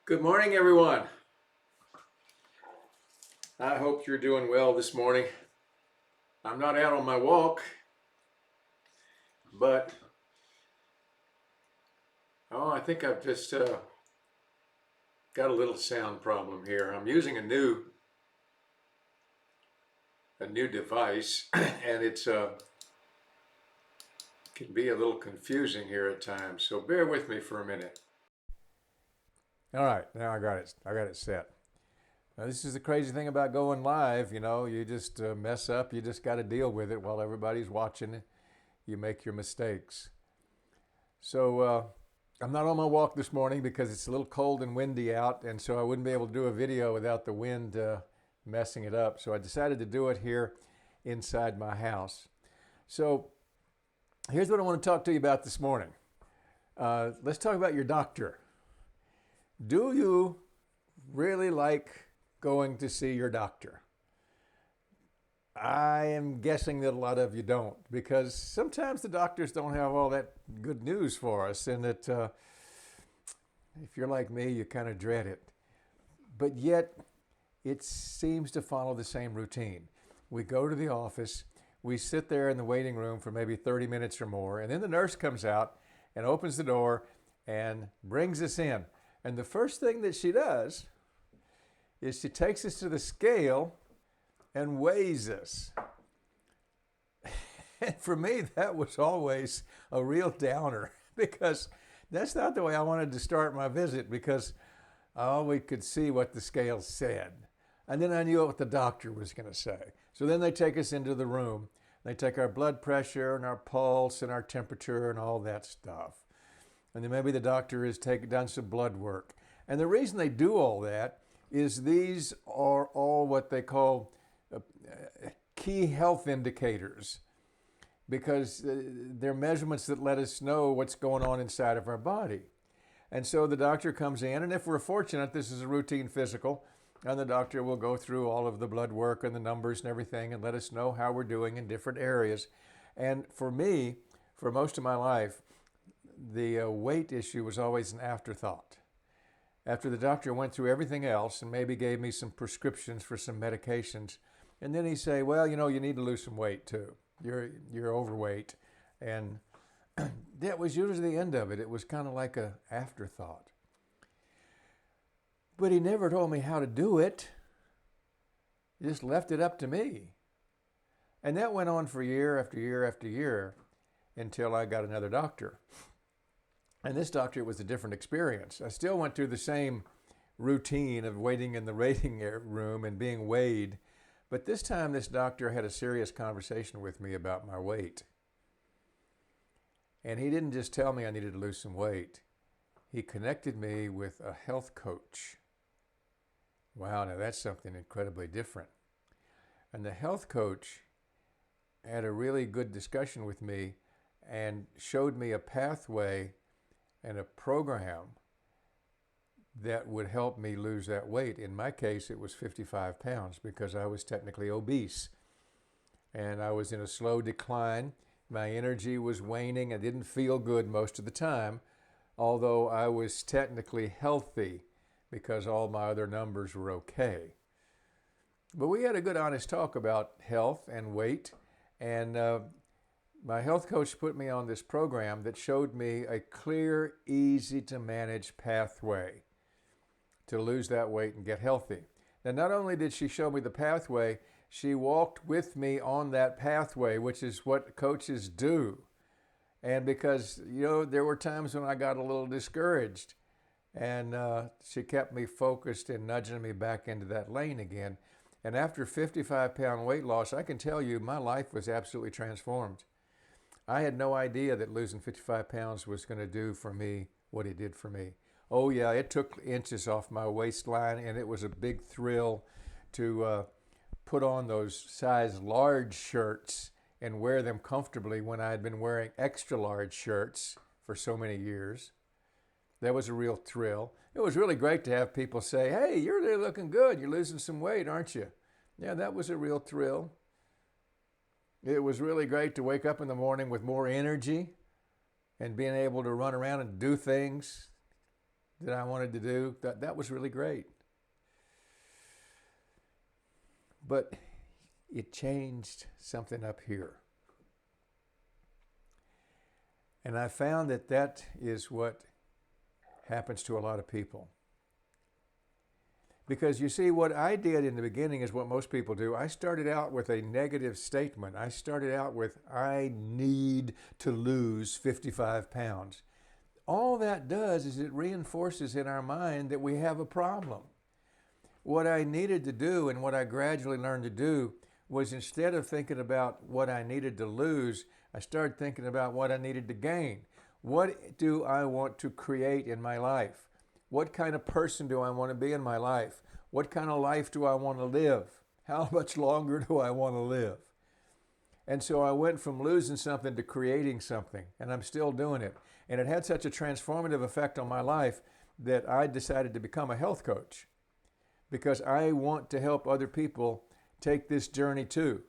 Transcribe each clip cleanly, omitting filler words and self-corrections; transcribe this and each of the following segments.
Good morning, everyone. I hope you're doing well this morning. I'm not out on my walk, but I think I've just got a little sound problem here. I'm using a new device, and it's can be a little confusing here at times. So bear with me for a minute. All right, now I got it. I got it set. Now, this is the crazy thing about going live. You just mess up. You just got to deal with it while everybody's watching. You make your mistakes. So I'm not on my walk this morning because it's a little cold and windy out, and so I wouldn't be able to do a video without the wind messing it up. So I decided to do it here inside my house. So here's what I want to talk to you about this morning. Let's talk about your doctor. Do you really like going to see your doctor? I am guessing that a lot of you don't, because sometimes the doctors don't have all that good news for us, and that if you're like me, you kind of dread it. But yet, it seems to follow the same routine. We go to the office, we sit there in the waiting room for maybe 30 minutes or more, and then the nurse comes out and opens the door and brings us in. And the first thing that she does is she takes us to the scale and weighs us. And for me, that was always a real downer, because that's not the way I wanted to start my visit, because I always could see what the scale said. And then I knew what the doctor was going to say. So then they take us into the room. They take our blood pressure and our pulse and our temperature and all that stuff. And then maybe the doctor has done some blood work. And the reason they do all that is these are all what they call key health indicators, because they're measurements that let us know what's going on inside of our body. And so the doctor comes in, and if we're fortunate, this is a routine physical, and the doctor will go through all of the blood work and the numbers and everything and let us know how we're doing in different areas. And for me, for most of my life, the weight issue was always an afterthought. After the doctor went through everything else and maybe gave me some prescriptions for some medications, and then he'd say, well, you need to lose some weight too. You're overweight. And that was usually the end of it. It was kind of like an afterthought. But he never told me how to do it. He just left it up to me. And that went on for year after year after year until I got another doctor. And this doctor was a different experience. I still went through the same routine of waiting in the waiting room and being weighed. But this time, this doctor had a serious conversation with me about my weight. And he didn't just tell me I needed to lose some weight. He connected me with a health coach. Wow, now that's something incredibly different. And the health coach had a really good discussion with me and showed me a pathway and a program that would help me lose that weight. In my case, it was 55 pounds because I was technically obese. And I was in a slow decline. My energy was waning. I didn't feel good most of the time, although I was technically healthy because all my other numbers were okay. But we had a good, honest talk about health and weight. And my health coach put me on this program that showed me a clear, easy to manage pathway to lose that weight and get healthy. Now, not only did she show me the pathway, she walked with me on that pathway, which is what coaches do. And because, there were times when I got a little discouraged, and she kept me focused and nudging me back into that lane again. And after 55-pound weight loss, I can tell you my life was absolutely transformed. I had no idea that losing 55 pounds was going to do for me what it did for me. Oh yeah, it took inches off my waistline, and it was a big thrill to put on those size large shirts and wear them comfortably when I had been wearing extra large shirts for so many years. That was a real thrill. It was really great to have people say, hey, you're really looking good. You're losing some weight, aren't you? Yeah, that was a real thrill. It was really great to wake up in the morning with more energy and being able to run around and do things that I wanted to do, that was really great. But it changed something up here. And I found that that is what happens to a lot of people. Because you see, what I did in the beginning is what most people do. I started out with a negative statement. I started out with, I need to lose 55 pounds. All that does is it reinforces in our mind that we have a problem. What I needed to do and what I gradually learned to do was, instead of thinking about what I needed to lose, I started thinking about what I needed to gain. What do I want to create in my life? What kind of person do I want to be in my life? What kind of life do I want to live? How much longer do I want to live? And so I went from losing something to creating something, and I'm still doing it. And it had such a transformative effect on my life that I decided to become a health coach, because I want to help other people take this journey too.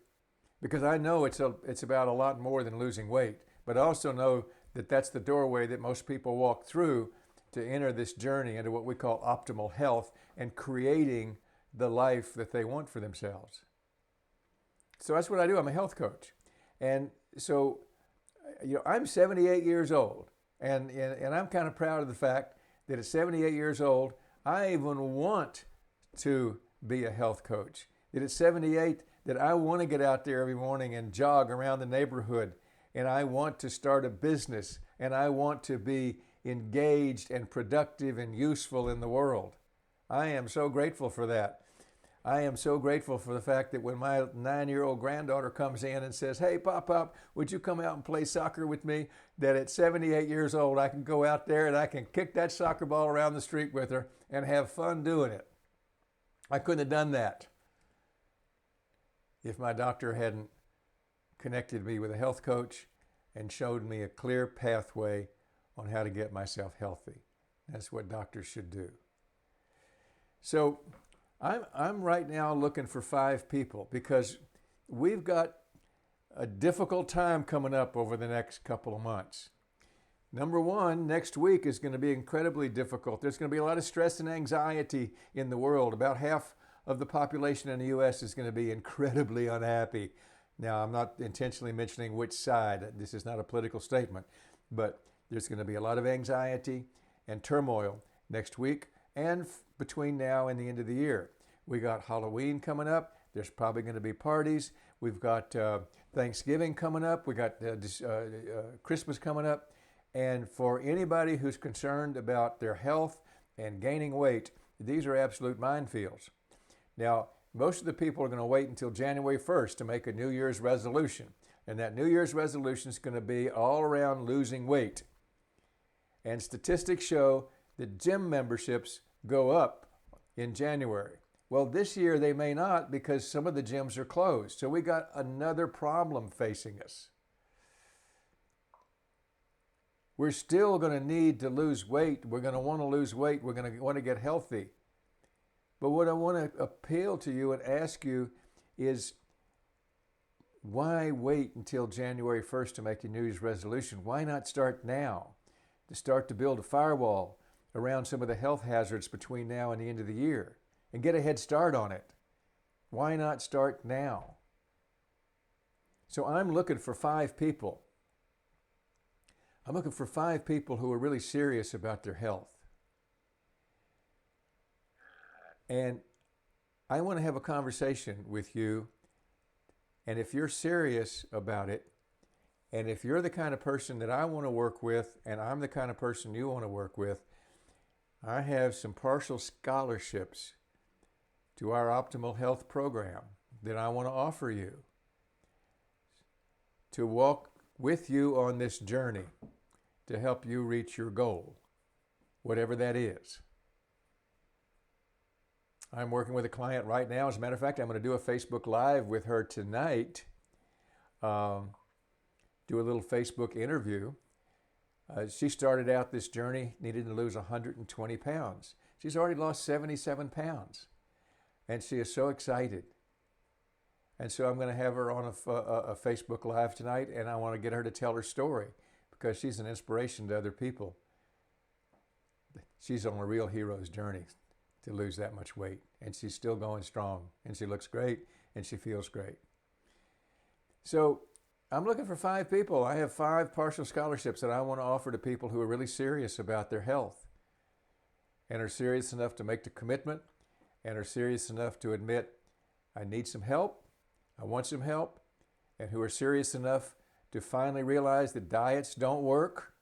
Because I know it's about a lot more than losing weight, but I also know that that's the doorway that most people walk through to enter this journey into what we call optimal health and creating the life that they want for themselves. So that's what I do. I'm a health coach. And so, I'm 78 years old, and I'm kind of proud of the fact that at 78 years old, I even want to be a health coach. That at 78, that I want to get out there every morning and jog around the neighborhood, and I want to start a business, and I want to be engaged and productive and useful in the world. I am so grateful for that. I am so grateful for the fact that when my 9-year-old granddaughter comes in and says, "Hey, Pop, would you come out and play soccer with me?" that at 78 years old, I can go out there and I can kick that soccer ball around the street with her and have fun doing it. I couldn't have done that if my doctor hadn't connected me with a health coach and showed me a clear pathway on how to get myself healthy. That's what doctors should do. So I'm right now looking for 5 people, because we've got a difficult time coming up over the next couple of months. Number one, next week is going to be incredibly difficult. There's going to be a lot of stress and anxiety in the world. About half of the population in the U.S. is going to be incredibly unhappy. Now, I'm not intentionally mentioning which side. This is not a political statement, but there's going to be a lot of anxiety and turmoil next week and between now and the end of the year. We got Halloween coming up. There's probably going to be parties. We've got Thanksgiving coming up. We got Christmas coming up. And for anybody who's concerned about their health and gaining weight, these are absolute minefields. Now, most of the people are going to wait until January 1st to make a New Year's resolution. And that New Year's resolution is going to be all around losing weight. And statistics show that gym memberships go up in January. Well, this year they may not, because some of the gyms are closed. So we got another problem facing us. We're still going to need to lose weight. We're going to want to lose weight. We're going to want to get healthy. But what I want to appeal to you and ask you is, why wait until January 1st to make your New Year's resolution? Why not start now? To start to build a firewall around some of the health hazards between now and the end of the year and get a head start on it. Why not start now? So I'm looking for 5 people. I'm looking for 5 people who are really serious about their health. And I want to have a conversation with you. And if you're serious about it, and if you're the kind of person that I want to work with, and I'm the kind of person you want to work with, I have some partial scholarships to our Optimal Health program that I want to offer you to walk with you on this journey to help you reach your goal, whatever that is. I'm working with a client right now. As a matter of fact, I'm going to do a Facebook Live with her tonight. Do a little Facebook interview. She started out this journey needing to lose 120 pounds. She's already lost 77 pounds. And she is so excited. And so I'm going to have her on a Facebook Live tonight, and I want to get her to tell her story, because she's an inspiration to other people. she's on a real hero's journey to lose that much weight. And she's still going strong. And she looks great. And she feels great. So I'm looking for 5 people. I have 5 partial scholarships that I want to offer to people who are really serious about their health and are serious enough to make the commitment and are serious enough to admit, I need some help, I want some help, and who are serious enough to finally realize that diets don't work.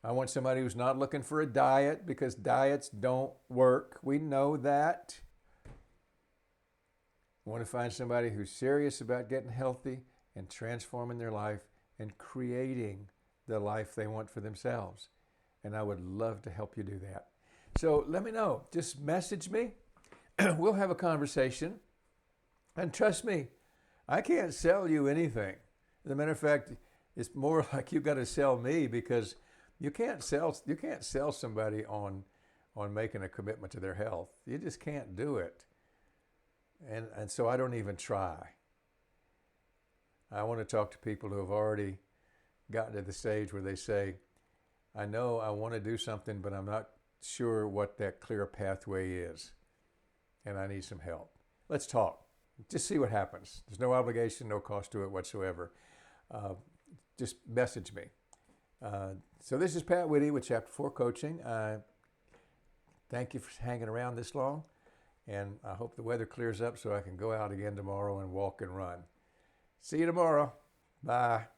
I want somebody who's not looking for a diet, because diets don't work. We know that. I want to find somebody who's serious about getting healthy and transforming their life and creating the life they want for themselves. And I would love to help you do that. So let me know. Just message me. We'll have a conversation. And trust me, I can't sell you anything. As a matter of fact, it's more like you've got to sell me, because you can't sell somebody on making a commitment to their health. You just can't do it. And so I don't even try. I want to talk to people who have already gotten to the stage where they say, I know I want to do something, but I'm not sure what that clear pathway is. And I need some help. Let's talk. Just see what happens. There's no obligation, no cost to it whatsoever. Just message me. So this is Pat Whitty with Chapter 4 Coaching. Thank you for hanging around this long. And I hope the weather clears up so I can go out again tomorrow and walk and run. See you tomorrow. Bye.